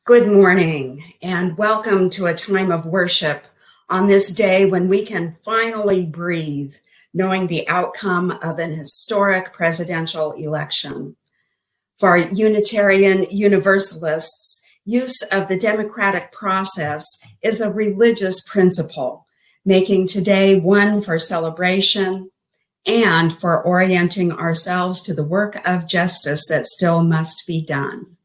Good morning and welcome to a time of worship on this day when we can finally breathe, knowing the outcome of an historic presidential election. For Unitarian Universalists, use of the democratic process is a religious principle, making today one for celebration and for orienting ourselves to the work of justice that still must be done.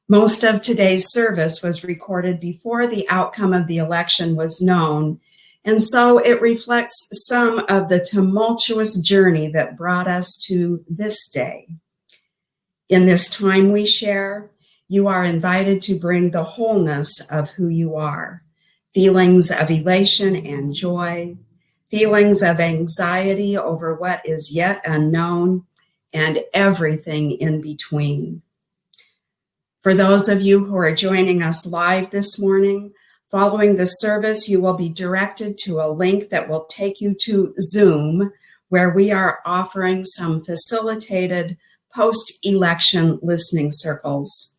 Most of today's service was recorded before the outcome of the election was known, and so it reflects some of the tumultuous journey that brought us to this day. In this time we share, you are invited to bring the wholeness of who you are, feelings of elation and joy, feelings of anxiety over what is yet unknown, and everything in between. For those of you who are joining us live this morning, following the service, you will be directed to a link that will take you to Zoom, where we are offering some facilitated post-election listening circles.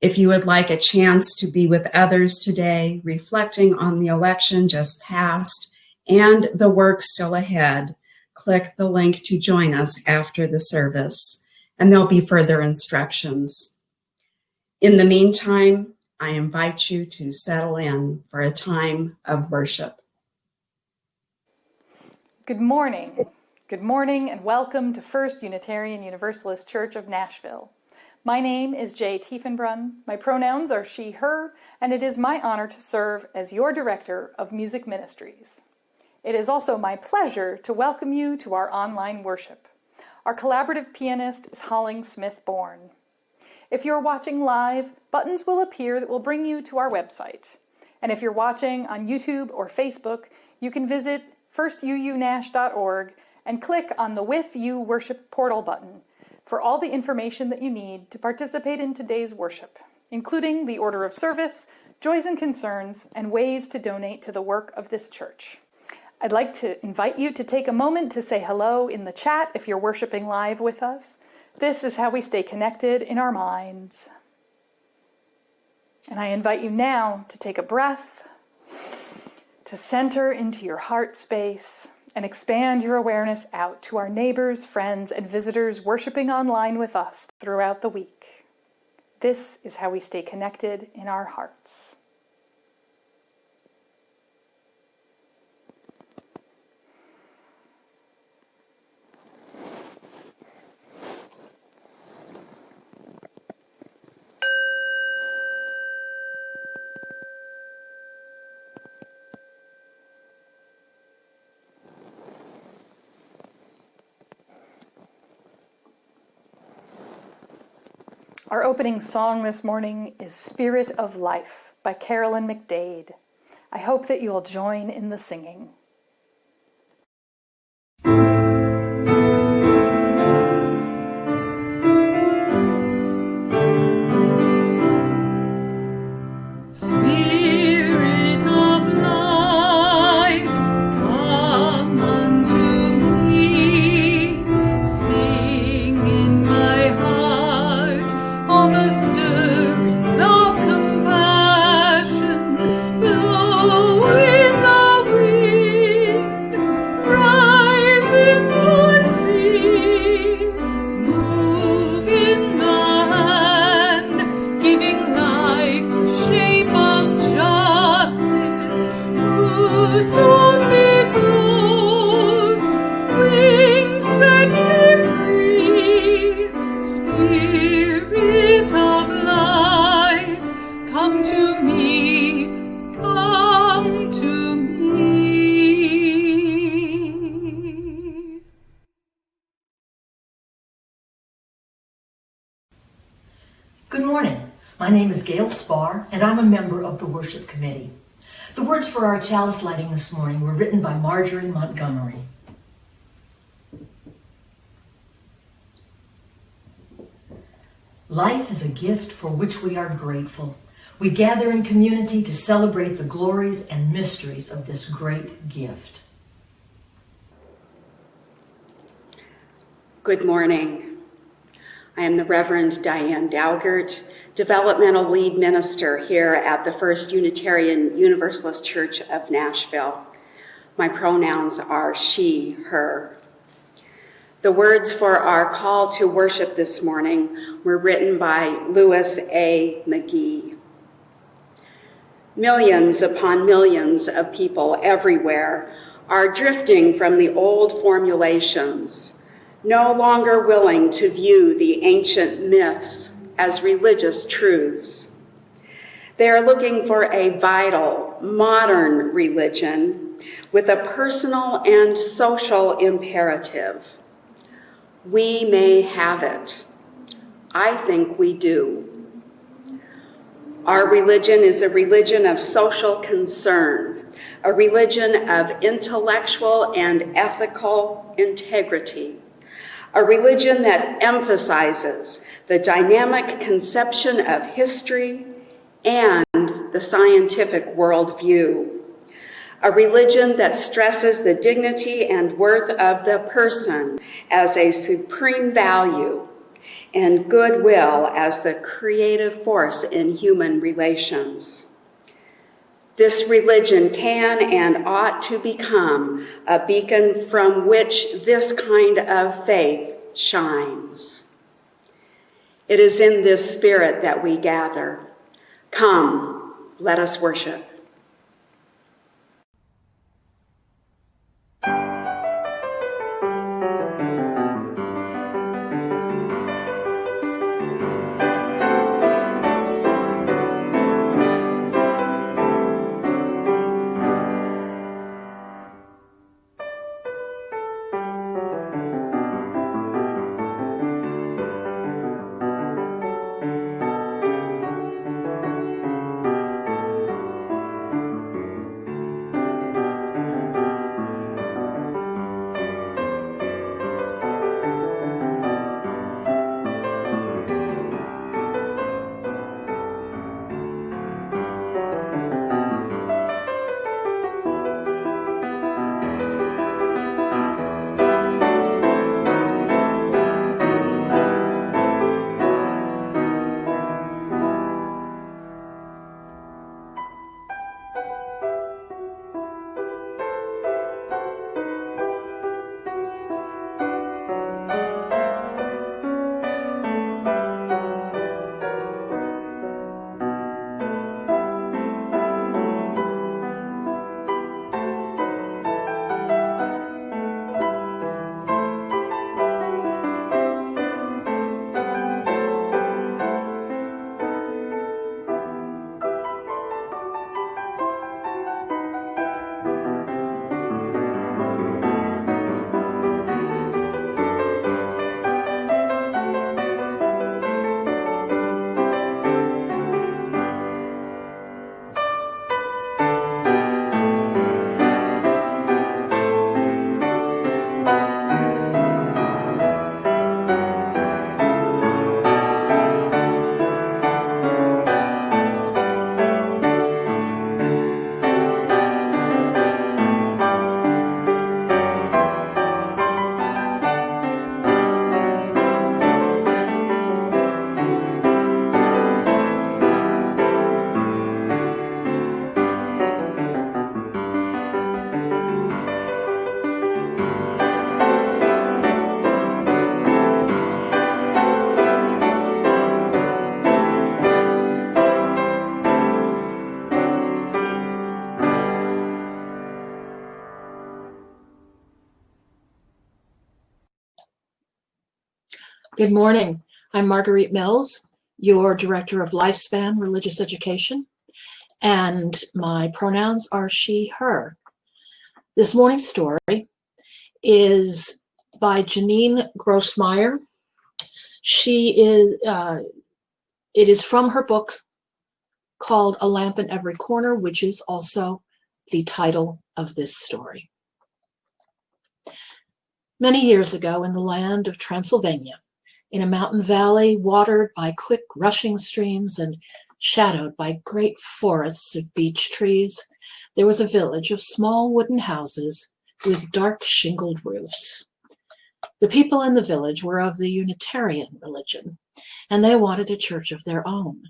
If you would like a chance to be with others today, reflecting on the election just passed and the work still ahead, click the link to join us after the service, and there'll be further instructions. In the meantime, I invite you to settle in for a time of worship. Good morning. Good morning and welcome to First Unitarian Universalist Church of Nashville. My name is Jay Tiefenbrunn. My pronouns are she, her, and it is my honor to serve as your Director of Music Ministries. It is also my pleasure to welcome you to our online worship. Our collaborative pianist is Holling Smith-Bourne. If you're watching live, buttons will appear that will bring you to our website. And if you're watching on YouTube or Facebook, you can visit firstuunash.org and click on the With You Worship Portal button for all the information that you need to participate in today's worship, including the order of service, joys and concerns, and ways to donate to the work of this church. I'd like to invite you to take a moment to say hello in the chat if you're worshiping live with us. This is how we stay connected in our minds. And I invite you now to take a breath, to center into your heart space, and expand your awareness out to our neighbors, friends, and visitors worshiping online with us throughout the week. This is how we stay connected in our hearts. Our opening song this morning is Spirit of Life by Carolyn McDade. I hope that you will join in the singing. Good morning. My name is Gail Spar, and I'm a member of the Worship Committee. The words for our chalice lighting this morning were written by Marjorie Montgomery. Life is a gift for which we are grateful. We gather in community to celebrate the glories and mysteries of this great gift. Good morning. I am the Reverend Diane Dowgiert, Developmental Lead Minister here at the First Unitarian Universalist Church of Nashville. My pronouns are she, her. The words for our call to worship this morning were written by Louis A. McGee. Millions upon millions of people everywhere are drifting from the old formulations, no longer willing to view the ancient myths as religious truths. They are looking for a vital, modern religion with a personal and social imperative. We may have it. I think we do. Our religion is a religion of social concern, a religion of intellectual and ethical integrity, a religion that emphasizes the dynamic conception of history and the scientific worldview, a religion that stresses the dignity and worth of the person as a supreme value and goodwill as the creative force in human relations. This religion can and ought to become a beacon from which this kind of faith shines. It is in this spirit that we gather. Come, let us worship. Good morning. I'm Marguerite Mills, your Director of Lifespan Religious Education, and my pronouns are she, her. This morning's story is by Janine Grossmeyer. It is from her book called A Lamp in Every Corner, which is also the title of this story. Many years ago in the land of Transylvania, in a mountain valley watered by quick rushing streams and shadowed by great forests of beech trees, there was a village of small wooden houses with dark shingled roofs. The people in the village were of the Unitarian religion, and they wanted a church of their own.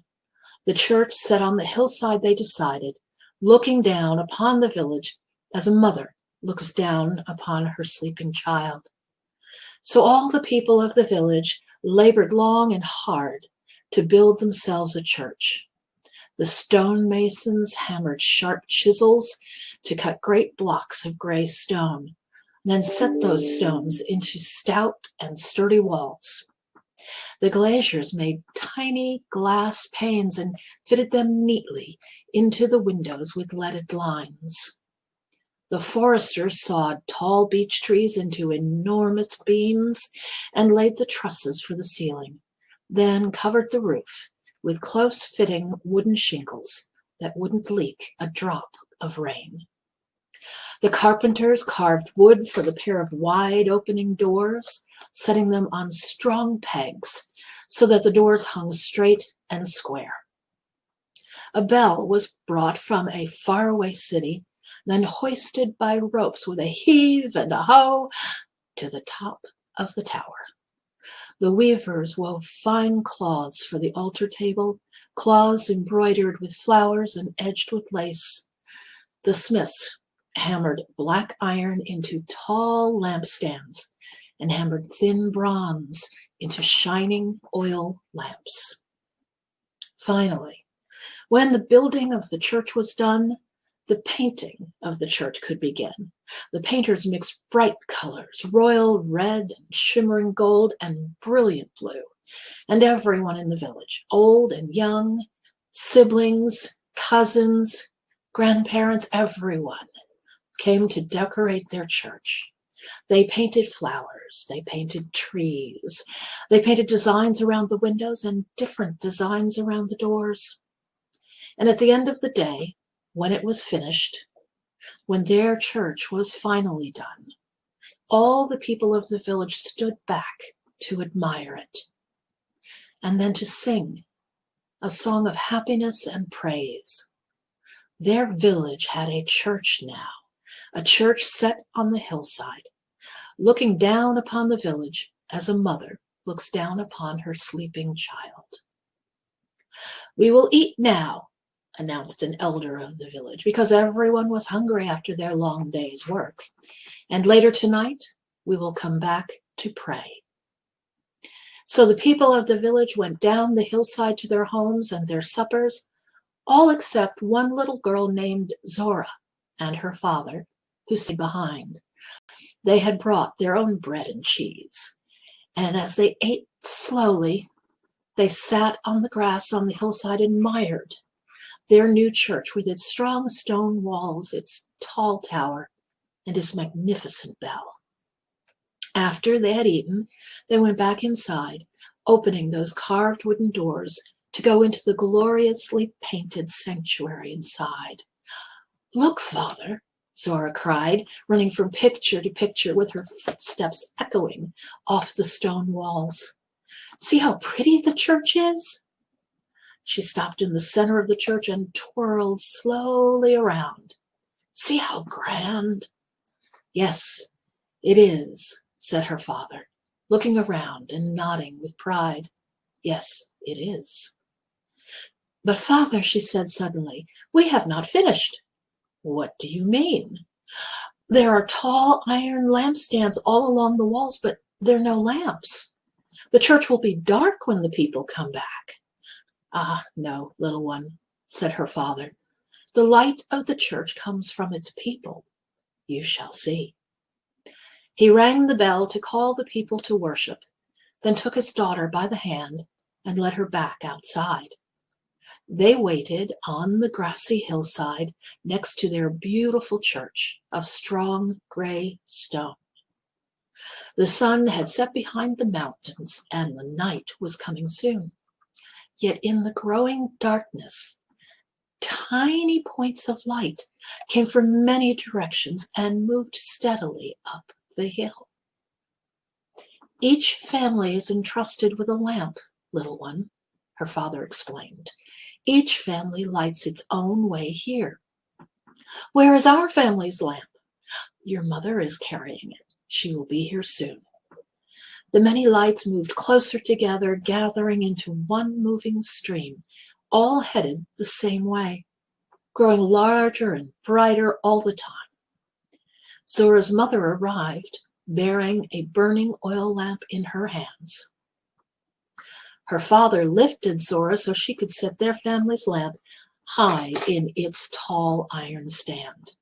The church set on the hillside, they decided, looking down upon the village as a mother looks down upon her sleeping child. So all the people of the village labored long and hard to build themselves a church. The stonemasons hammered sharp chisels to cut great blocks of gray stone, then set those stones into stout and sturdy walls. The glaziers made tiny glass panes and fitted them neatly into the windows with leaded lines. The foresters sawed tall beech trees into enormous beams and laid the trusses for the ceiling, then covered the roof with close-fitting wooden shingles that wouldn't leak a drop of rain. The carpenters carved wood for the pair of wide-opening doors, setting them on strong pegs so that the doors hung straight and square. A bell was brought from a faraway city, then hoisted by ropes with a heave and a hoe to the top of the tower. The weavers wove fine cloths for the altar table, cloths embroidered with flowers and edged with lace. The smiths hammered black iron into tall lampstands and hammered thin bronze into shining oil lamps. Finally, when the building of the church was done, the painting of the church could begin. The painters mixed bright colors, royal red and shimmering gold and brilliant blue, and everyone in the village, old and young, siblings, cousins, grandparents, everyone came to decorate their church. They painted flowers, they painted trees, they painted designs around the windows and different designs around the doors. And at the end of the day, when it was finished, when their church was finally done, all the people of the village stood back to admire it and then to sing a song of happiness and praise. Their village had a church now, a church set on the hillside, looking down upon the village as a mother looks down upon her sleeping child. "We will eat now," announced an elder of the village, because everyone was hungry after their long day's work. "And later tonight, we will come back to pray." So the people of the village went down the hillside to their homes and their suppers, all except one little girl named Zora and her father, who stayed behind. They had brought their own bread and cheese, and as they ate slowly, they sat on the grass on the hillside and admired their new church with its strong stone walls, its tall tower, and its magnificent bell. After they had eaten, they went back inside, opening those carved wooden doors to go into the gloriously painted sanctuary inside. "Look, Father," Zora cried, running from picture to picture with her footsteps echoing off the stone walls. "See how pretty the church is?" She stopped in the center of the church and twirled slowly around. "See how grand?" "Yes, it is," said her father, looking around and nodding with pride. "Yes, it is." "But Father," she said suddenly, "we have not finished." "What do you mean?" "There are tall iron lampstands all along the walls, but there are no lamps. The church will be dark when the people come back." "Ah, no, little one," said her father. "The light of the church comes from its people. You shall see." He rang the bell to call the people to worship, then took his daughter by the hand and led her back outside. They waited on the grassy hillside next to their beautiful church of strong gray stone. The sun had set behind the mountains and the night was coming soon. Yet in the growing darkness, tiny points of light came from many directions and moved steadily up the hill. "Each family is entrusted with a lamp, little one," her father explained. "Each family lights its own way here." "Where is our family's lamp?" "Your mother is carrying it. She will be here soon." The many lights moved closer together, gathering into one moving stream, all headed the same way, growing larger and brighter all the time. Zora's mother arrived, bearing a burning oil lamp in her hands. Her father lifted Zora so she could set their family's lamp high in its tall iron stand.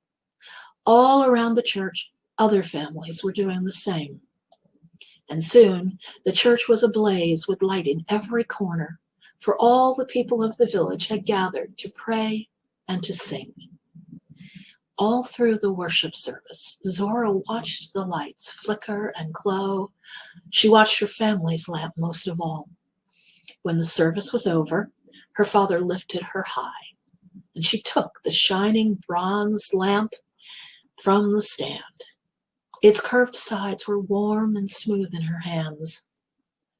All around the church, other families were doing the same. And soon, the church was ablaze with light in every corner, for all the people of the village had gathered to pray and to sing. All through the worship service, Zora watched the lights flicker and glow. She watched her family's lamp most of all. When the service was over, her father lifted her high, and she took the shining bronze lamp from the stand. Its curved sides were warm and smooth in her hands.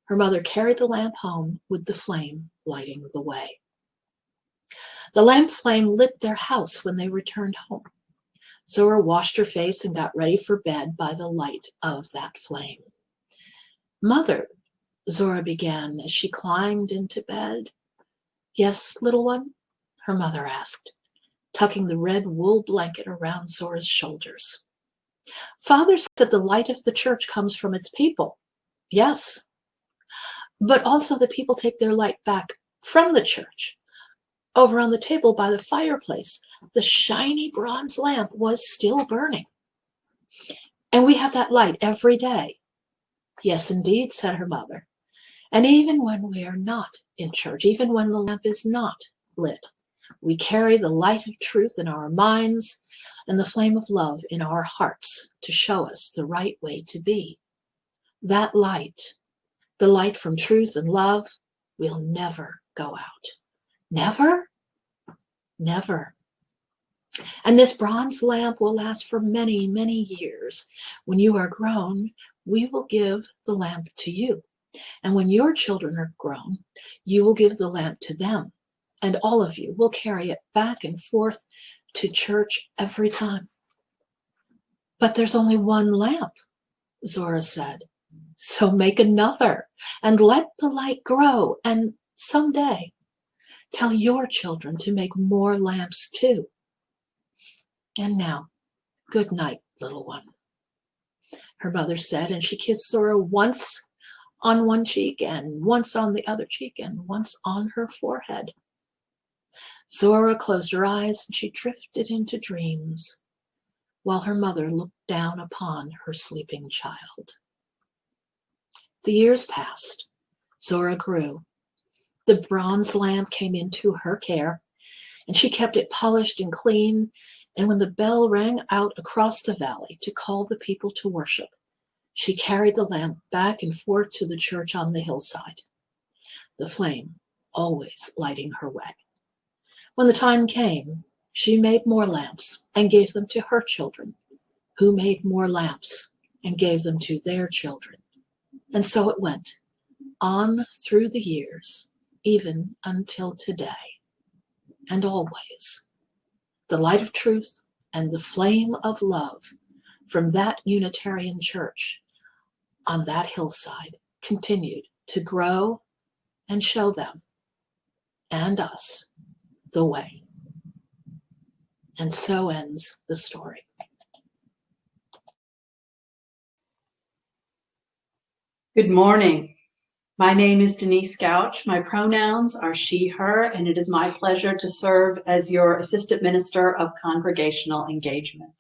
Her mother carried the lamp home with the flame lighting the way. The lamp flame lit their house when they returned home. Zora washed her face and got ready for bed by the light of that flame. "Mother," Zora began as she climbed into bed. "Yes, little one?" her mother asked, tucking the red wool blanket around Zora's shoulders. "Father said the light of the church comes from its people." "Yes, but also the people take their light back from the church. Over on the table by the fireplace, the shiny bronze lamp was still burning. And we have that light every day." "Yes, indeed," said her mother. "And even when we are not in church, even when the lamp is not lit, we carry the light of truth in our minds and the flame of love in our hearts to show us the right way to be. That light, the light from truth and love, will never go out." "Never?" "Never. And this bronze lamp will last for many, many years. When you are grown, we will give the lamp to you. And when your children are grown, you will give the lamp to them. And all of you will carry it back and forth to church every time." "But there's only one lamp," Zora said. "So make another and let the light grow. And someday, tell your children to make more lamps too. And now, good night, little one," her mother said, and she kissed Zora once on one cheek and once on the other cheek and once on her forehead. Zora closed her eyes and she drifted into dreams while her mother looked down upon her sleeping child. The years passed. Zora grew. The bronze lamp came into her care, and she kept it polished and clean. And when the bell rang out across the valley to call the people to worship, she carried the lamp back and forth to the church on the hillside, the flame always lighting her way. When the time came, she made more lamps and gave them to her children, who made more lamps and gave them to their children. And so it went on through the years, even until today, and always. The light of truth and the flame of love from that Unitarian church on that hillside continued to grow and show them and us the way. And so ends the story. Good morning. My name is Denise Gouch. My pronouns are she, her, and it is my pleasure to serve as your Assistant Minister of Congregational Engagement.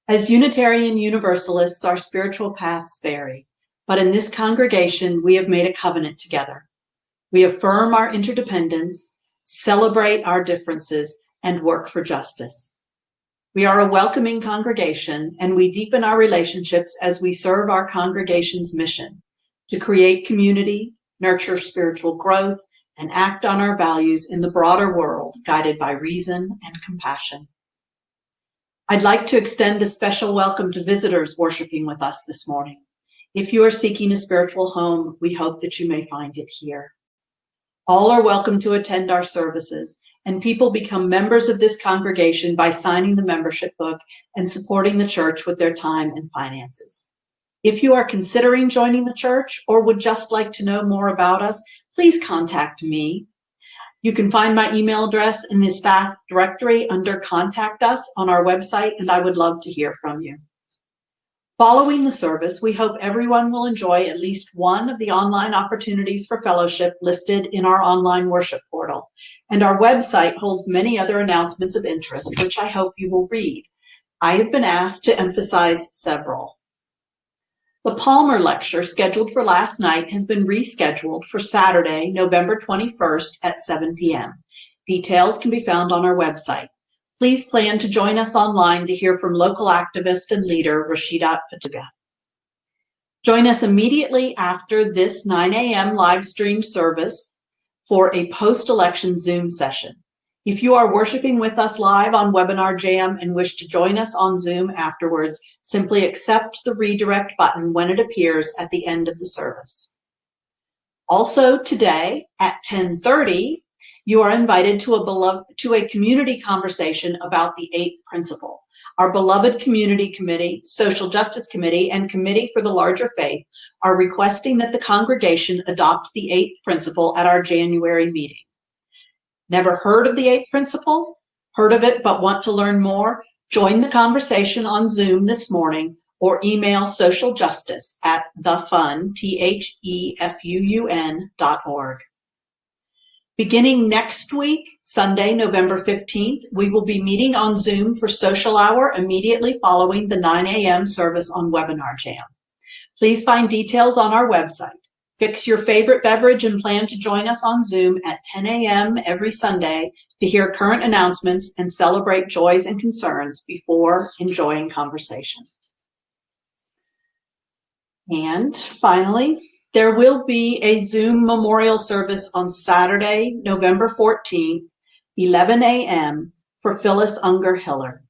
As Unitarian Universalists, our spiritual paths vary, but in this congregation, we have made a covenant together. We affirm our interdependence, celebrate our differences, and work for justice. We are a welcoming congregation, and we deepen our relationships as we serve our congregation's mission to create community, nurture spiritual growth, and act on our values in the broader world, guided by reason and compassion. I'd like to extend a special welcome to visitors worshiping with us this morning. If you are seeking a spiritual home, we hope that you may find it here. All are welcome to attend our services, and people become members of this congregation by signing the membership book and supporting the church with their time and finances. If you are considering joining the church or would just like to know more about us, please contact me. You can find my email address in the staff directory under Contact Us on our website, and I would love to hear from you. Following the service, we hope everyone will enjoy at least one of the online opportunities for fellowship listed in our online worship portal. And our website holds many other announcements of interest, which I hope you will read. I have been asked to emphasize several. The Palmer Lecture, scheduled for last night, has been rescheduled for Saturday, November 21st at 7 p.m. Details can be found on our website. Please plan to join us online to hear from local activist and leader Rashida Fatuga. Join us immediately after this 9 a.m. live streamed service for a post-election Zoom session. If you are worshiping with us live on WebinarJam and wish to join us on Zoom afterwards, simply accept the redirect button when it appears at the end of the service. Also today at 10:30, you are invited to a community conversation about the 8th principle. Our beloved Community Committee, Social Justice Committee, and Committee for the Larger Faith are requesting that the congregation adopt the 8th principle at our January meeting. Never heard of the 8th principle? Heard of it but want to learn more? Join the conversation on Zoom this morning or email socialjustice@thefun, THEFUN.org. Beginning next week, Sunday, November 15th, we will be meeting on Zoom for social hour immediately following the 9 a.m. service on WebinarJam. Please find details on our website. Fix your favorite beverage and plan to join us on Zoom at 10 a.m. every Sunday to hear current announcements and celebrate joys and concerns before enjoying conversation. And finally, there will be a Zoom memorial service on Saturday, November 14th, 11 a.m. for Phyllis Unger Hiller.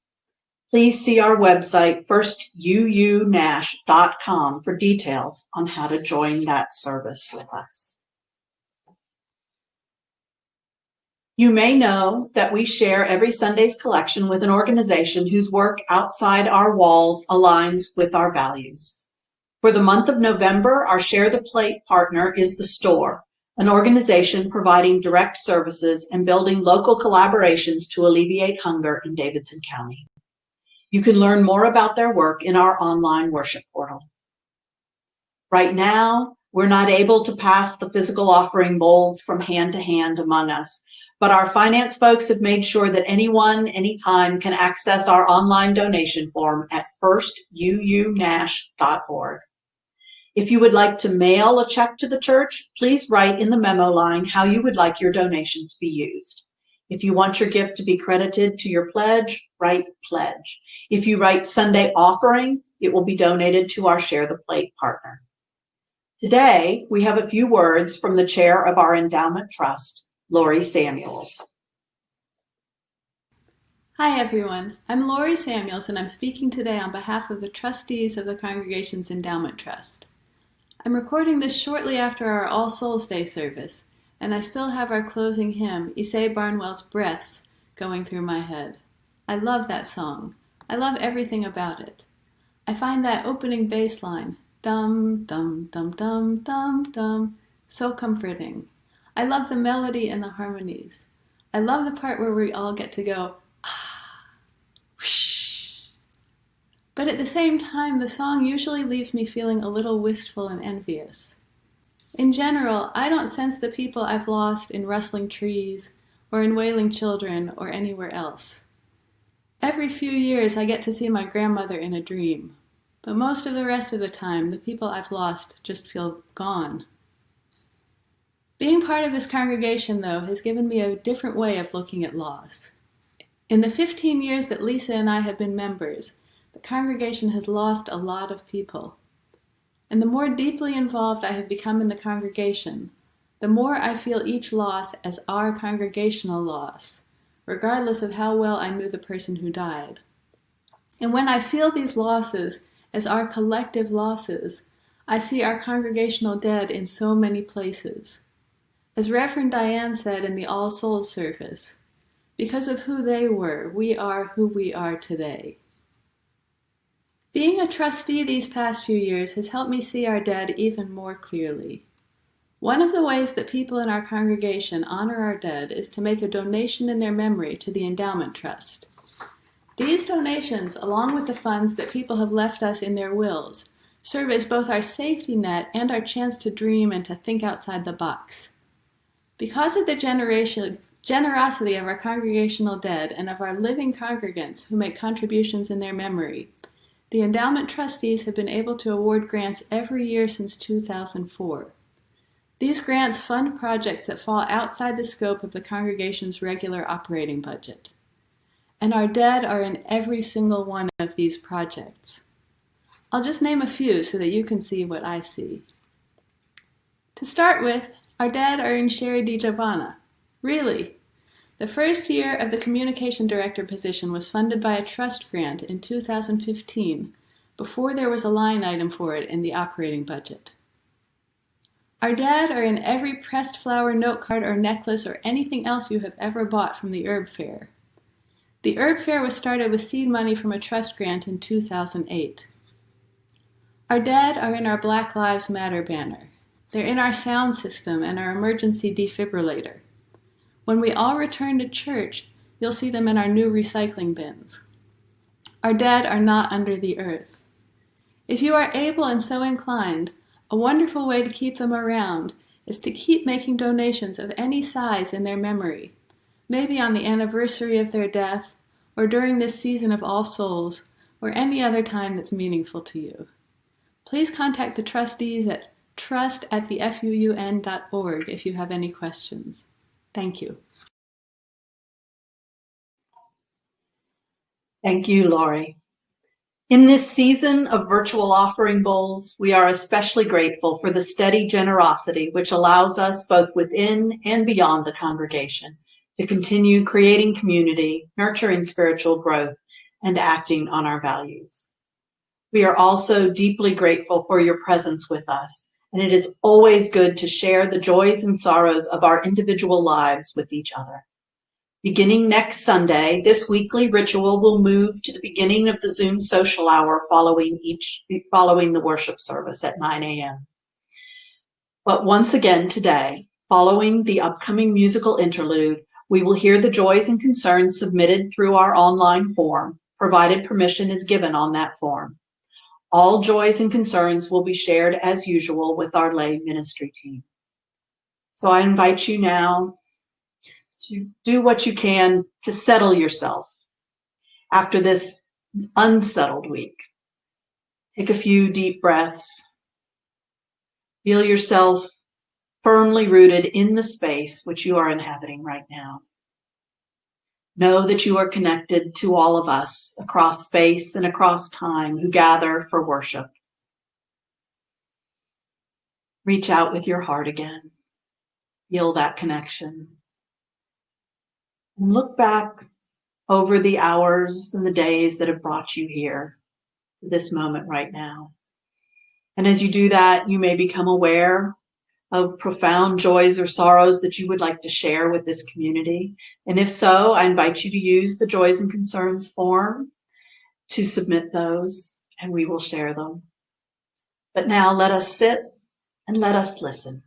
Please see our website, firstuunash.com, for details on how to join that service with us. You may know that we share every Sunday's collection with an organization whose work outside our walls aligns with our values. For the month of November, our Share the Plate partner is The Store, an organization providing direct services and building local collaborations to alleviate hunger in Davidson County. You can learn more about their work in our online worship portal. Right now, we're not able to pass the physical offering bowls from hand to hand among us, but our finance folks have made sure that anyone, anytime can access our online donation form at firstuunash.org. If you would like to mail a check to the church, please write in the memo line how you would like your donation to be used. If you want your gift to be credited to your pledge, write pledge. If you write Sunday offering, it will be donated to our Share the Plate partner. Today, we have a few words from the chair of our endowment trust, Lori Samuels. Hi everyone, I'm Lori Samuels and I'm speaking today on behalf of the trustees of the congregation's endowment trust. I'm recording this shortly after our All Souls Day service, and I still have our closing hymn, Issei Barnwell's Breaths, going through my head. I love that song. I love everything about it. I find that opening bass line, dum, dum, dum, dum, dum, dum, so comforting. I love the melody and the harmonies. I love the part where we all get to go, ah, whoosh. But at the same time, the song usually leaves me feeling a little wistful and envious. In general, I don't sense the people I've lost in rustling trees, or in wailing children, or anywhere else. Every few years I get to see my grandmother in a dream, but most of the rest of the time, the people I've lost just feel gone. Being part of this congregation, though, has given me a different way of looking at loss. In the 15 years that Lisa and I have been members, the congregation has lost a lot of people. And the more deeply involved I have become in the congregation, the more I feel each loss as our congregational loss, regardless of how well I knew the person who died. And when I feel these losses as our collective losses, I see our congregational dead in so many places. As Reverend Diane said in the All Souls service, because of who they were, we are who we are today. Being a trustee these past few years has helped me see our dead even more clearly. One of the ways that people in our congregation honor our dead is to make a donation in their memory to the Endowment Trust. These donations, along with the funds that people have left us in their wills, serve as both our safety net and our chance to dream and to think outside the box. Because of the generosity of our congregational dead and of our living congregants who make contributions in their memory, the endowment trustees have been able to award grants every year since 2004. These grants fund projects that fall outside the scope of the congregation's regular operating budget. And our dead are in every single one of these projects. I'll just name a few so that you can see what I see. To start with, our dead are in Sherry Di Giovanna. Really? The first year of the communication director position was funded by a trust grant in 2015, before there was a line item for it in the operating budget. Our dead are in every pressed flower note card or necklace or anything else you have ever bought from the Herb Fair. The Herb Fair was started with seed money from a trust grant in 2008. Our dead are in our Black Lives Matter banner. They're in our sound system and our emergency defibrillator. When we all return to church, you'll see them in our new recycling bins. Our dead are not under the earth. If you are able and so inclined, a wonderful way to keep them around is to keep making donations of any size in their memory, maybe on the anniversary of their death, or during this season of All Souls, or any other time that's meaningful to you. Please contact the trustees at trust@thefuun.org if you have any questions. Thank you. Thank you, Laurie. In this season of virtual offering bowls, we are especially grateful for the steady generosity which allows us both within and beyond the congregation to continue creating community, nurturing spiritual growth, and acting on our values. We are also deeply grateful for your presence with us, and it is always good to share the joys and sorrows of our individual lives with each other. Beginning next Sunday, this weekly ritual will move to the beginning of the Zoom social hour following the worship service at 9 a.m. But once again today, following the upcoming musical interlude, we will hear the joys and concerns submitted through our online form, provided permission is given on that form. All joys and concerns will be shared as usual with our lay ministry team. So I invite you now to do what you can to settle yourself after this unsettled week. Take a few deep breaths. Feel yourself firmly rooted in the space which you are inhabiting right now. Know that you are connected to all of us across space and across time who gather for worship. Reach out with your heart again. Feel that connection. And look back over the hours and the days that have brought you here to this moment right now. And as you do that, you may become aware of profound joys or sorrows that you would like to share with this community. And if so, I invite you to use the Joys and Concerns form to submit those, and we will share them. But now let us sit and let us listen.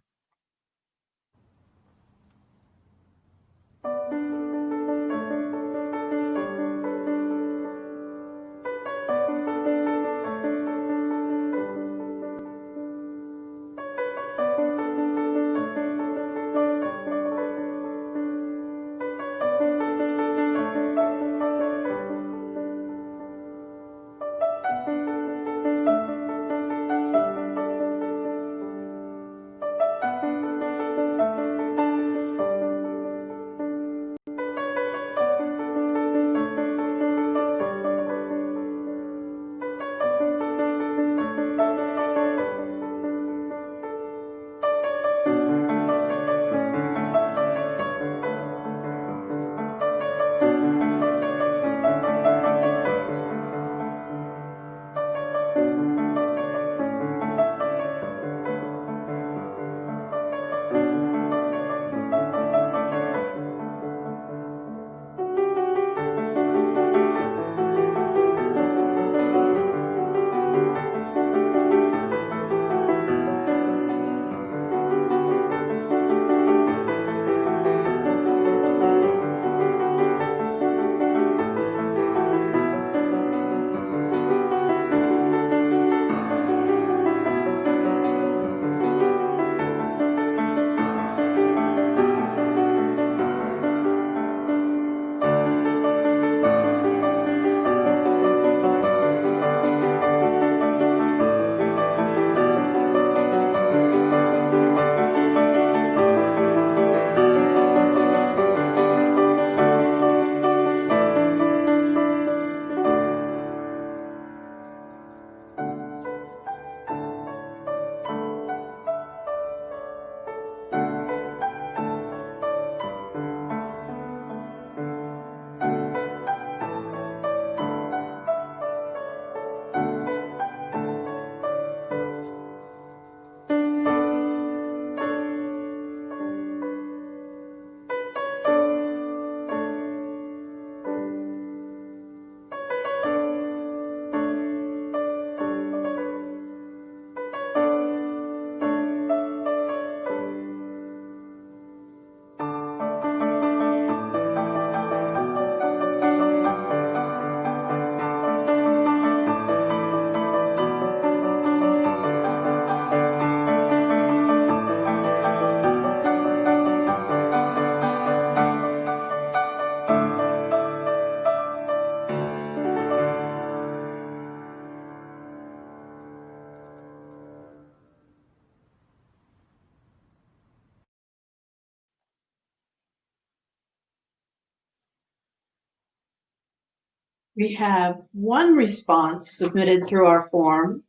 We have one response submitted through our form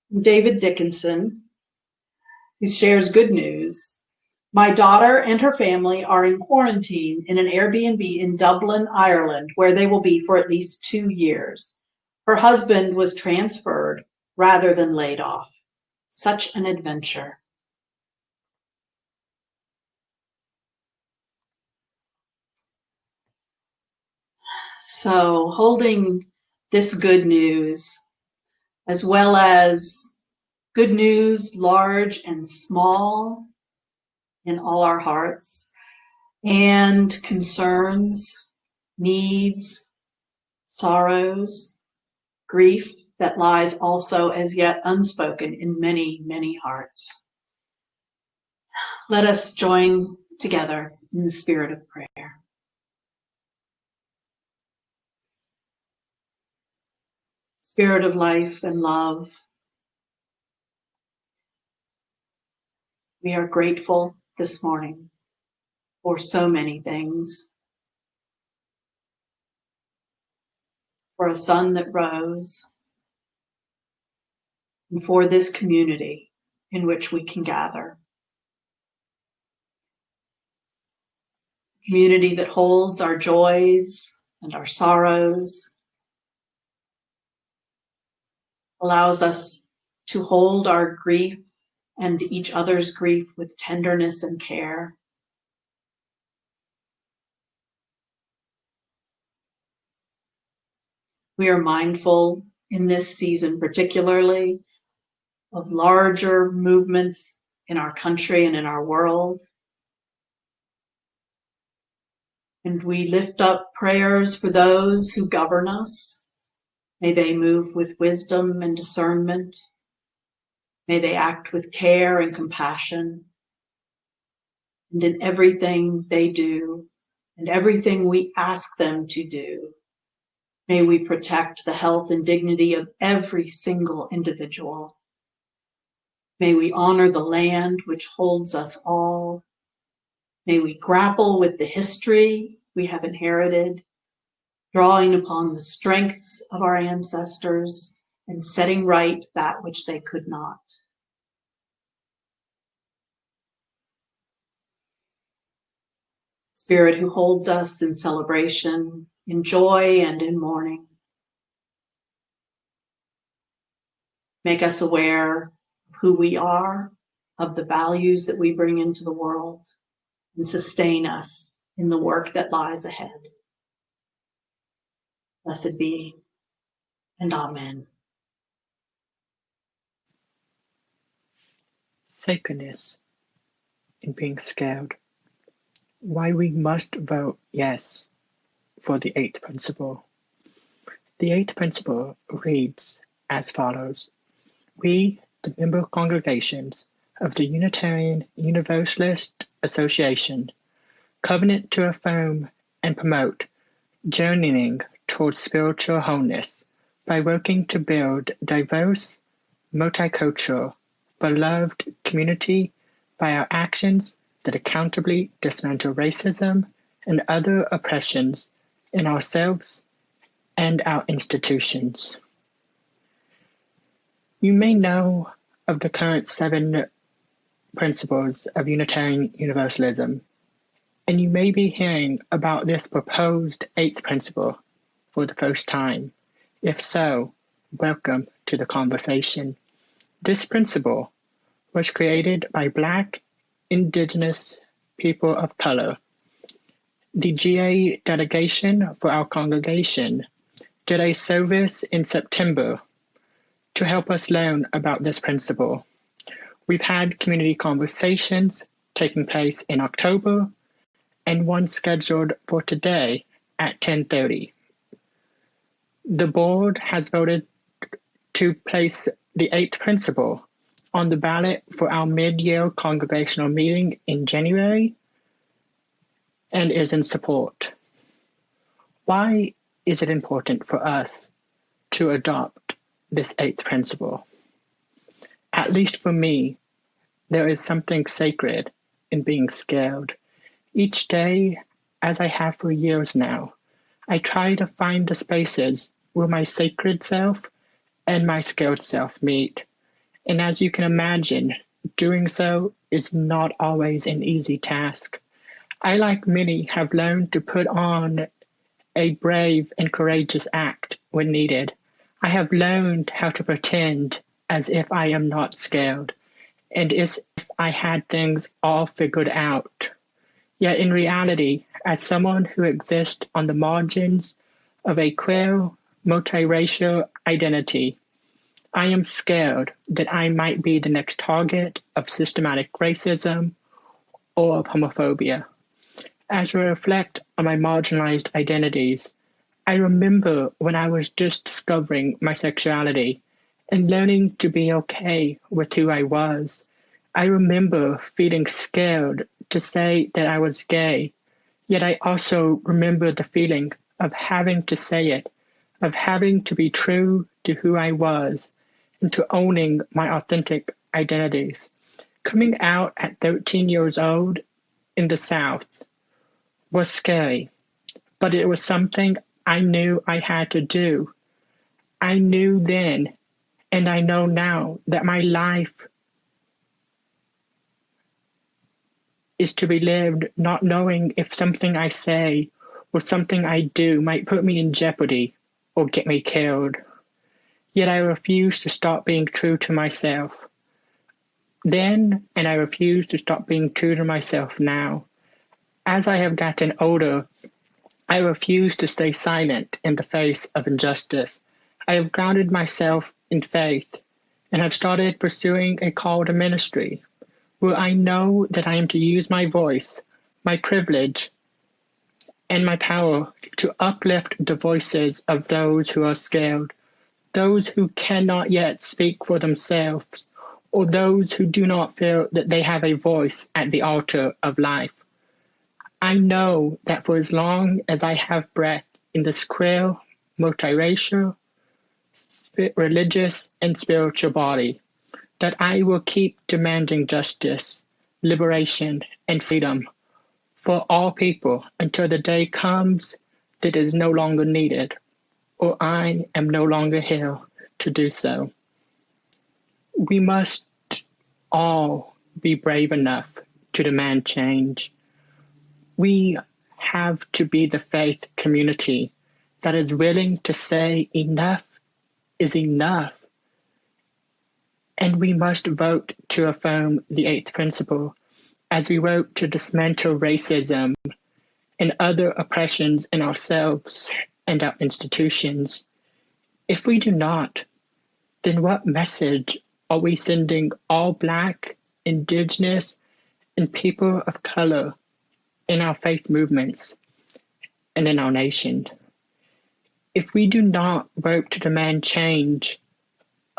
from David Dickinson, who shares good news. My daughter and her family are in quarantine in an Airbnb in Dublin, Ireland, where they will be for at least 2 years. Her husband was transferred rather than laid off. Such an adventure. So holding this good news, as well as good news, large and small, in all our hearts, and concerns, needs, sorrows, grief that lies also as yet unspoken in many, many hearts. Let us join together in the spirit of prayer. Spirit of life and love, we are grateful this morning for so many things. For a sun that rose, and for this community in which we can gather. Community that holds our joys and our sorrows, allows us to hold our grief and each other's grief with tenderness and care. We are mindful in this season particularly of larger movements in our country and in our world. And we lift up prayers for those who govern us. May they move with wisdom and discernment. May they act with care and compassion. And in everything they do, and everything we ask them to do, may we protect the health and dignity of every single individual. May we honor the land which holds us all. May we grapple with the history we have inherited, drawing upon the strengths of our ancestors and setting right that which they could not. Spirit who holds us in celebration, in joy and in mourning. Make us aware of who we are, of the values that we bring into the world, and sustain us in the work that lies ahead. Blessed be, and amen. Sacredness in being scared. Why we must vote yes for the eighth principle. The eighth principle reads as follows. We, the member congregations of the Unitarian Universalist Association, covenant to affirm and promote journeying towards spiritual wholeness by working to build diverse, multicultural, beloved community by our actions that accountably dismantle racism and other oppressions in ourselves and our institutions. You may know of the current 7 principles of Unitarian Universalism, and you may be hearing about this proposed 8th principle for the first time. If so, welcome to the conversation. This principle was created by Black, Indigenous people of color. The GA delegation for our congregation did a service in September to help us learn about this principle. We've had community conversations taking place in October and one scheduled for today at 10:30. The board has voted to place the 8th principle on the ballot for our mid-year congregational meeting in January and is in support. Why is it important for us to adopt this 8th principle? At least for me, there is something sacred in being scared. Each day, as I have for years now, I try to find the spaces where my sacred self and my skilled self meet. And as you can imagine, doing so is not always an easy task. I, like many, have learned to put on a brave and courageous act when needed. I have learned how to pretend as if I am not scared, and as if I had things all figured out. Yet in reality, as someone who exists on the margins of a queer, multiracial identity, I am scared that I might be the next target of systematic racism or of homophobia. As I reflect on my marginalized identities, I remember when I was just discovering my sexuality and learning to be okay with who I was. I remember feeling scared to say that I was gay, yet I also remember the feeling of having to say it, of having to be true to who I was, and to owning my authentic identities. Coming out at 13 years old in the South was scary, but it was something I knew I had to do. I knew then, and I know now, that my life is to be lived not knowing if something I say or something I do might put me in jeopardy or get me killed. Yet I refuse to stop being true to myself then, and I refuse to stop being true to myself now. As I have gotten older, I refuse to stay silent in the face of injustice. I have grounded myself in faith and have started pursuing a call to ministry, where I know that I am to use my voice, my privilege, and my power to uplift the voices of those who are scared, those who cannot yet speak for themselves, or those who do not feel that they have a voice at the altar of life. I know that for as long as I have breath in this queer, multiracial, religious, and spiritual body, that I will keep demanding justice, liberation, and freedom for all people until the day comes that is no longer needed, or I am no longer here to do so. We must all be brave enough to demand change. We have to be the faith community that is willing to say enough is enough. And we must vote to affirm the eighth principle as we vote to dismantle racism and other oppressions in ourselves and our institutions. If we do not, then what message are we sending all Black, Indigenous, and people of color in our faith movements and in our nation? If we do not work to demand change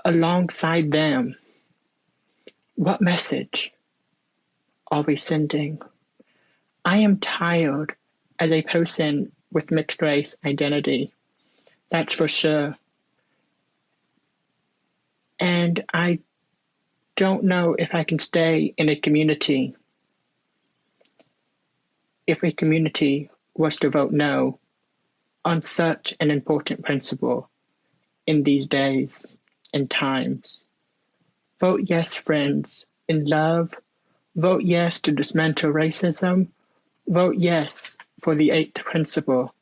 alongside them, what message are we sending? I am tired as a person with mixed race identity, that's for sure. And I don't know if I can stay in a community if a community was to vote no on such an important principle in these days and times. Vote yes, friends, in love. Vote yes to dismantle racism. Vote yes for the eighth principle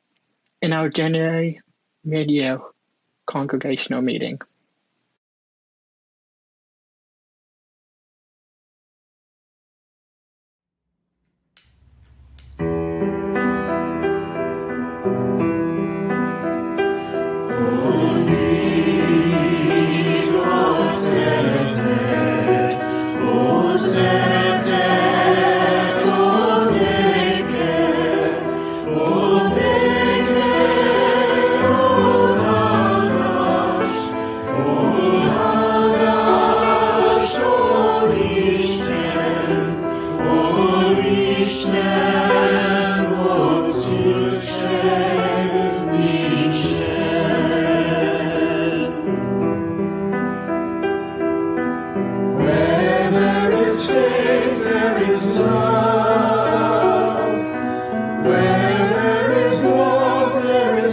in our January mid-year congregational meeting. Where there is love, there is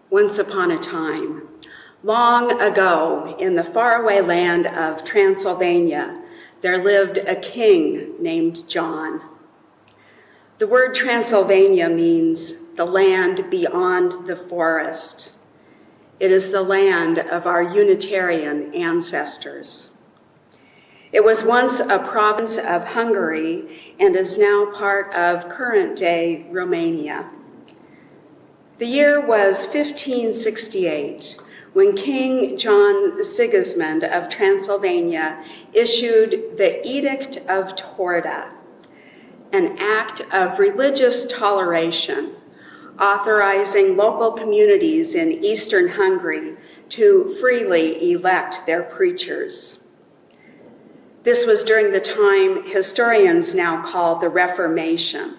Once upon a time, long ago, in the faraway land of Transylvania, there lived a king named John. The word Transylvania means the land beyond the forest. It is the land of our Unitarian ancestors. It was once a province of Hungary and is now part of current-day Romania. The year was 1568, when King John Sigismund of Transylvania issued the Edict of Torda, an act of religious toleration, authorizing local communities in eastern Hungary to freely elect their preachers. This was during the time historians now call the Reformation,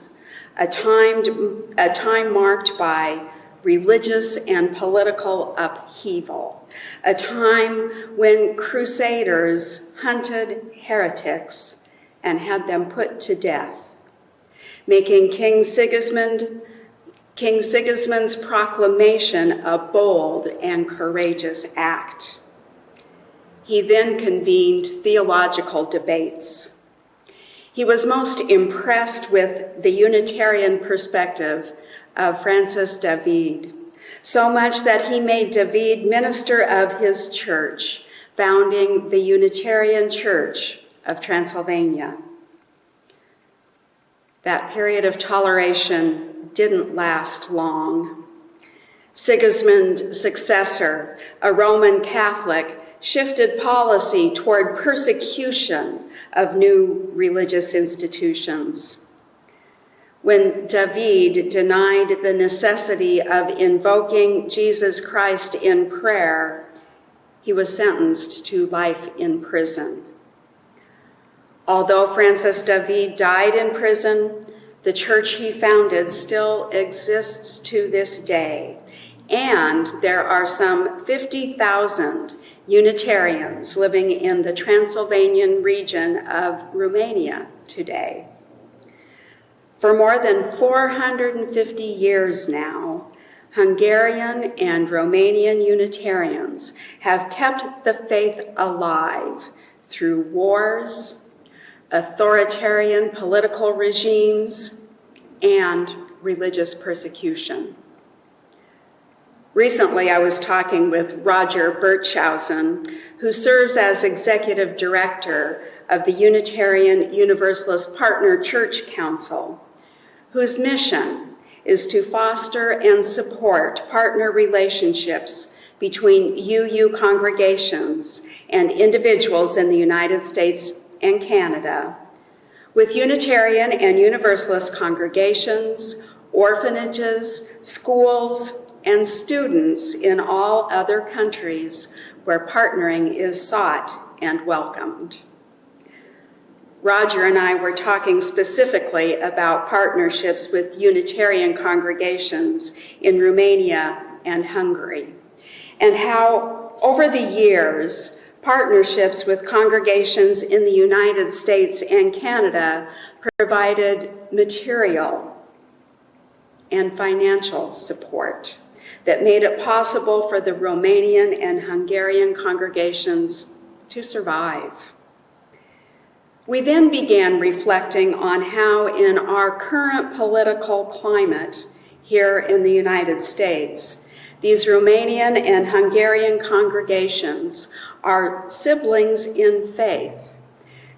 a time marked by religious and political upheaval, a time when crusaders hunted heretics and had them put to death, making King Sigismund's proclamation a bold and courageous act. He then convened theological debates. He was most impressed with the Unitarian perspective of Francis David, so much that he made David minister of his church, founding the Unitarian Church of Transylvania. That period of toleration didn't last long. Sigismund's successor, a Roman Catholic, shifted policy toward persecution of new religious institutions. When David denied the necessity of invoking Jesus Christ in prayer, he was sentenced to life in prison. Although Francis David died in prison, the church he founded still exists to this day, and there are some 50,000 Unitarians living in the Transylvanian region of Romania today. For more than 450 years now, Hungarian and Romanian Unitarians have kept the faith alive through wars, authoritarian political regimes, and religious persecution. Recently, I was talking with Roger Birchhausen, who serves as executive director of the Unitarian Universalist Partner Church Council, whose mission is to foster and support partner relationships between UU congregations and individuals in the United States and Canada, with Unitarian and Universalist congregations, orphanages, schools, and students in all other countries where partnering is sought and welcomed. Roger and I were talking specifically about partnerships with Unitarian congregations in Romania and Hungary, and how over the years, partnerships with congregations in the United States and Canada provided material and financial support that made it possible for the Romanian and Hungarian congregations to survive. We then began reflecting on how in our current political climate here in the United States, these Romanian and Hungarian congregations, our siblings in faith,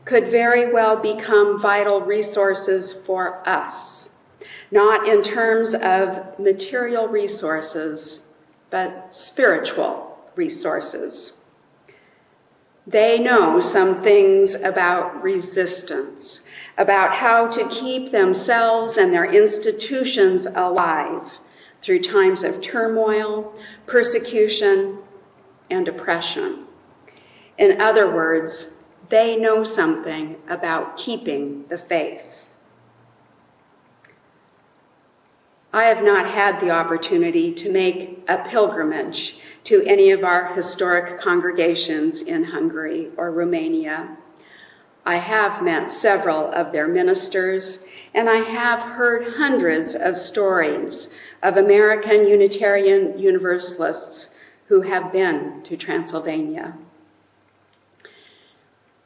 could very well become vital resources for us, not in terms of material resources, but spiritual resources. They know some things about resistance, about how to keep themselves and their institutions alive through times of turmoil, persecution, and oppression. In other words, they know something about keeping the faith. I have not had the opportunity to make a pilgrimage to any of our historic congregations in Hungary or Romania. I have met several of their ministers, and I have heard hundreds of stories of American Unitarian Universalists who have been to Transylvania.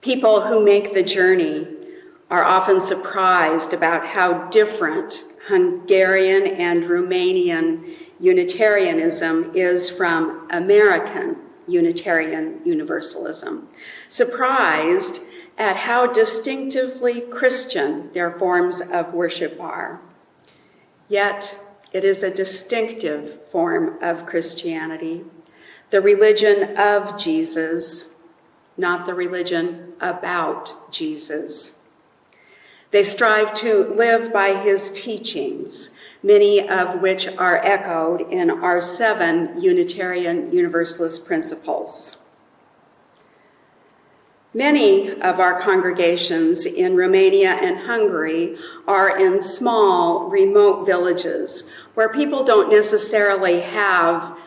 People who make the journey are often surprised about how different Hungarian and Romanian Unitarianism is from American Unitarian Universalism, surprised at how distinctively Christian their forms of worship are. Yet, it is a distinctive form of Christianity, the religion of Jesus, not the religion about Jesus. They strive to live by his teachings, many of which are echoed in our 7 Unitarian Universalist principles. Many of our congregations in Romania and Hungary are in small, remote villages where people don't necessarily have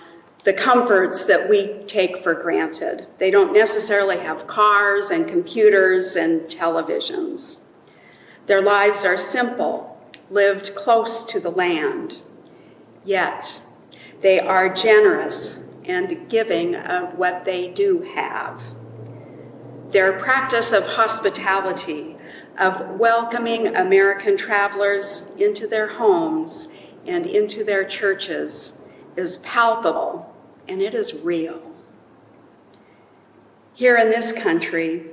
the comforts that we take for granted. They don't necessarily have cars and computers and televisions. Their lives are simple, lived close to the land. Yet, they are generous and giving of what they do have. Their practice of hospitality, of welcoming American travelers into their homes and into their churches, is palpable and it is real. Here in this country,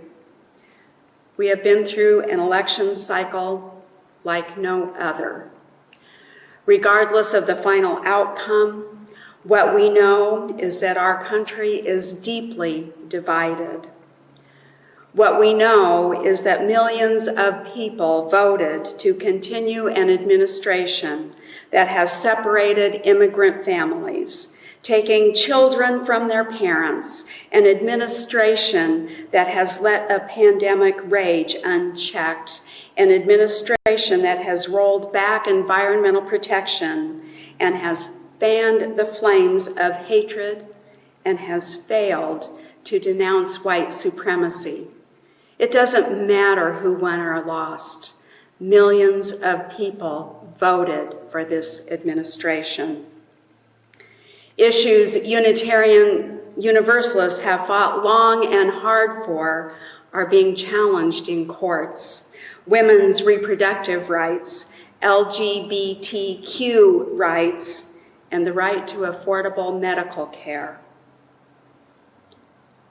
we have been through an election cycle like no other. Regardless of the final outcome, what we know is that our country is deeply divided. What we know is that millions of people voted to continue an administration that has separated immigrant families, taking children from their parents, an administration that has let a pandemic rage unchecked, an administration that has rolled back environmental protection and has fanned the flames of hatred and has failed to denounce white supremacy. It doesn't matter who won or lost. Millions of people voted for this administration. Issues Unitarian Universalists have fought long and hard for are being challenged in courts. Women's reproductive rights, LGBTQ rights, and the right to affordable medical care.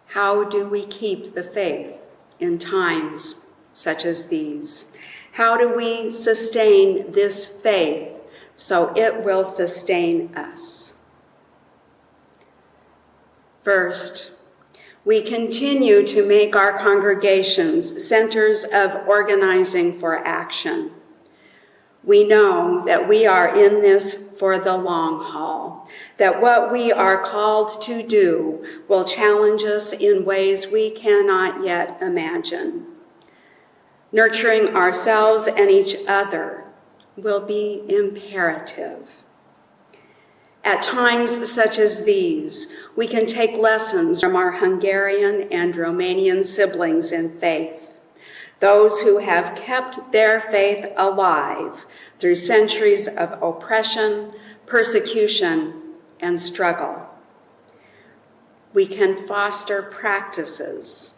How do we keep the faith in times such as these? How do we sustain this faith so it will sustain us? First, we continue to make our congregations centers of organizing for action. We know that we are in this for the long haul, that what we are called to do will challenge us in ways we cannot yet imagine. Nurturing ourselves and each other will be imperative. At times such as these, we can take lessons from our Hungarian and Romanian siblings in faith, those who have kept their faith alive through centuries of oppression, persecution, and struggle. We can foster practices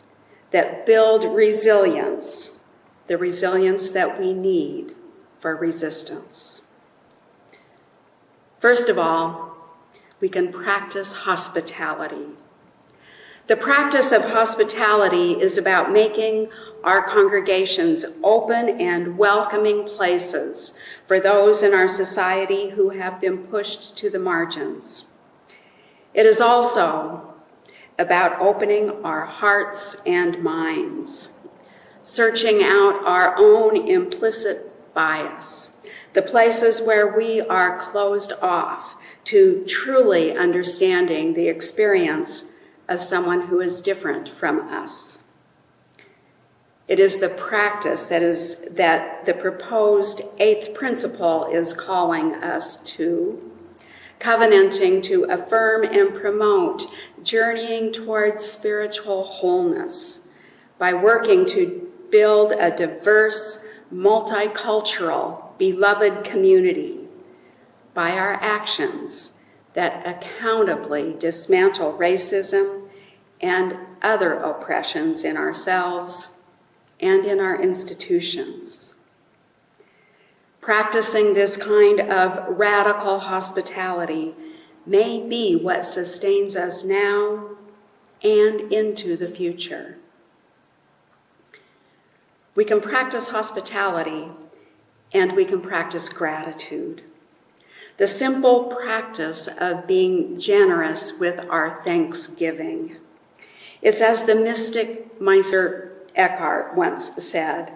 that build resilience, the resilience that we need for resistance. First of all, we can practice hospitality. The practice of hospitality is about making our congregations open and welcoming places for those in our society who have been pushed to the margins. It is also about opening our hearts and minds. searching out our own implicit bias, the places where we are closed off to truly understanding the experience of someone who is different from us. It is the practice that the proposed 8th principle is calling us to, covenanting to affirm and promote journeying towards spiritual wholeness by working to build a diverse, multicultural, beloved community by our actions that accountably dismantle racism and other oppressions in ourselves and in our institutions. Practicing this kind of radical hospitality may be what sustains us now and into the future. We can practice hospitality and we can practice gratitude. The simple practice of being generous with our thanksgiving. It's as the mystic Meister Eckhart once said,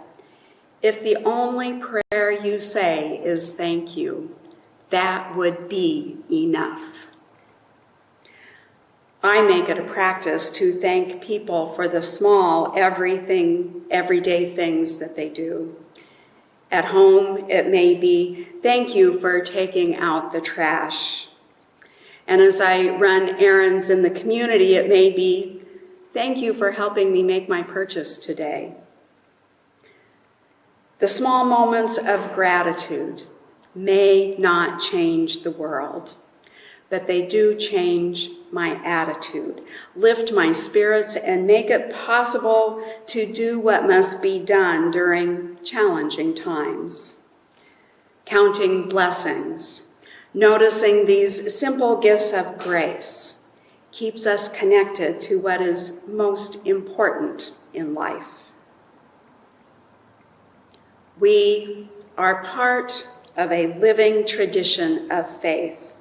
if the only prayer you say is thank you, that would be enough. I make it a practice to thank people for the small, everyday things that they do. At home, it may be, thank you for taking out the trash. And as I run errands in the community, it may be, thank you for helping me make my purchase today. The small moments of gratitude may not change the world, but they do change my attitude, lift my spirits, and make it possible to do what must be done during challenging times. Counting blessings, noticing these simple gifts of grace, keeps us connected to what is most important in life. We are part of a living tradition of faith,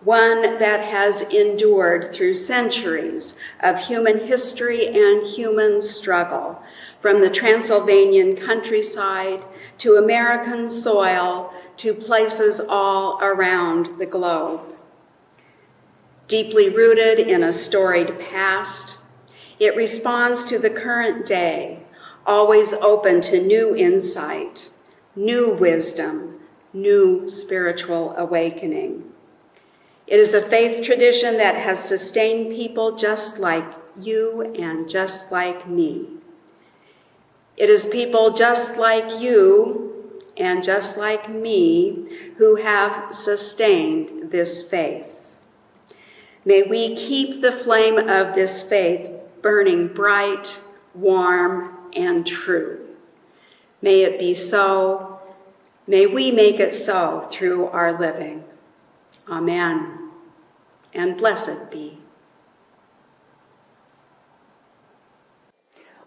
one that has endured through centuries of human history and human struggle, from the Transylvanian countryside to American soil to places all around the globe. Deeply rooted in a storied past, it responds to the current day, always open to new insight, new wisdom, new spiritual awakening. It is a faith tradition that has sustained people just like you and just like me. It is people just like you and just like me who have sustained this faith. May we keep the flame of this faith burning bright, warm, and true. May it be so. May we make it so through our living. Amen, and blessed be.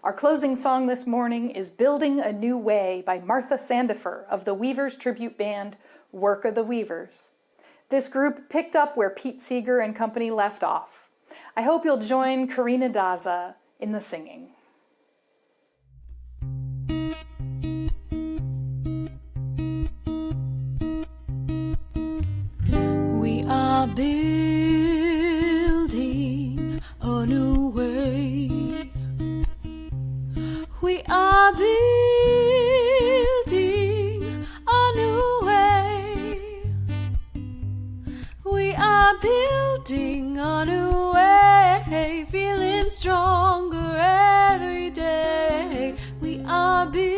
Our closing song this morning is Building a New Way by Martha Sandifer of the Weavers tribute band, Work of the Weavers. This group picked up where Pete Seeger and company left off. I hope you'll join Karina Daza in the singing. We are building a new way. We are building a new way. We are building a new way, feeling stronger every day. We are building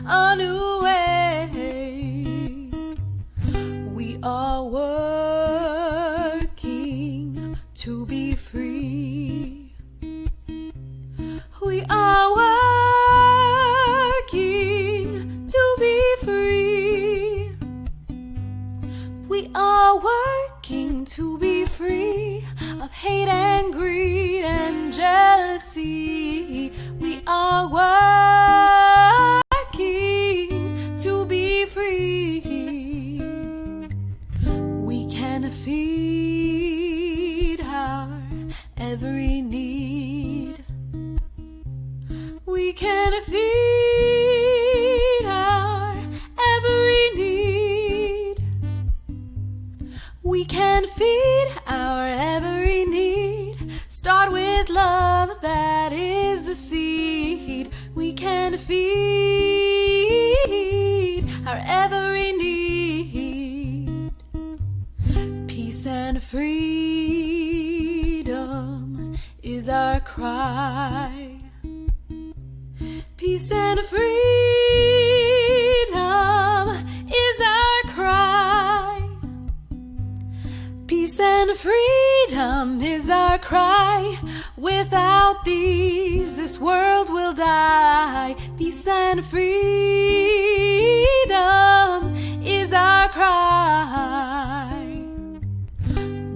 a new way. We are working to be free. We are working to be free. We are working to be free of hate and greed and jealousy. We are working to be free. We can feed our every need. our cry. Peace and freedom is our cry. Peace and freedom is our cry. Without these, this world will die. Peace and freedom is our cry.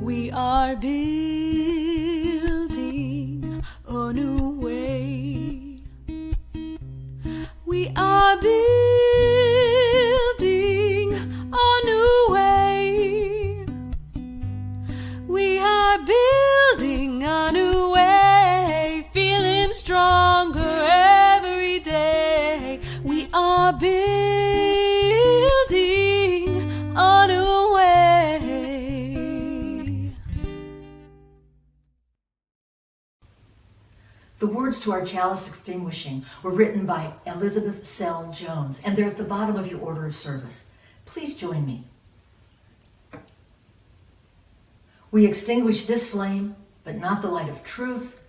We are building a new way. We are building a new way. We are building a new way, feeling stronger every day. We are building a new way. The words to our chalice extinguishing were written by Elizabeth Sell Jones, and they're at the bottom of your order of service. Please join me. We extinguish this flame, but not the light of truth,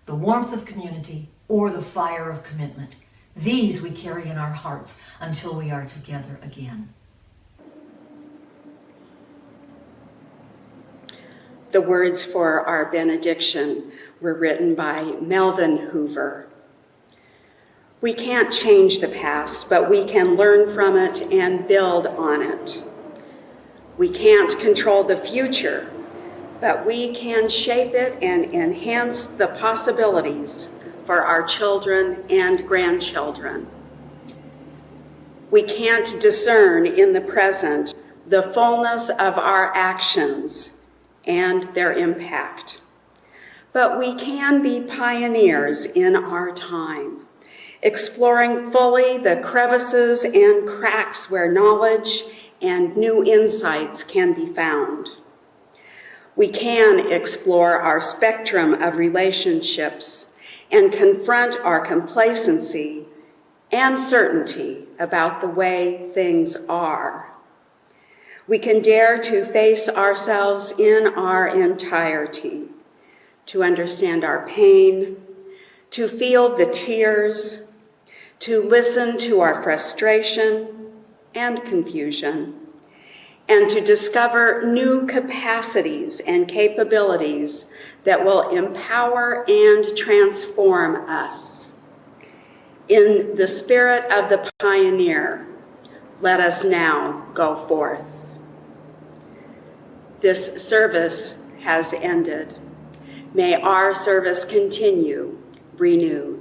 the warmth of community, or the fire of commitment. These we carry in our hearts until we are together again. The words for our benediction were written by Melvin Hoover. We can't change the past, but we can learn from it and build on it. We can't control the future, but we can shape it and enhance the possibilities for our children and grandchildren. We can't discern in the present the fullness of our actions and their impact, but we can be pioneers in our time, exploring fully the crevices and cracks where knowledge and new insights can be found. We can explore our spectrum of relationships and confront our complacency and certainty about the way things are. We can dare to face ourselves in our entirety, to understand our pain, to feel the tears, to listen to our frustration and confusion, and to discover new capacities and capabilities that will empower and transform us. In the spirit of the pioneer, let us now go forth. This service has ended. May our service continue renewed.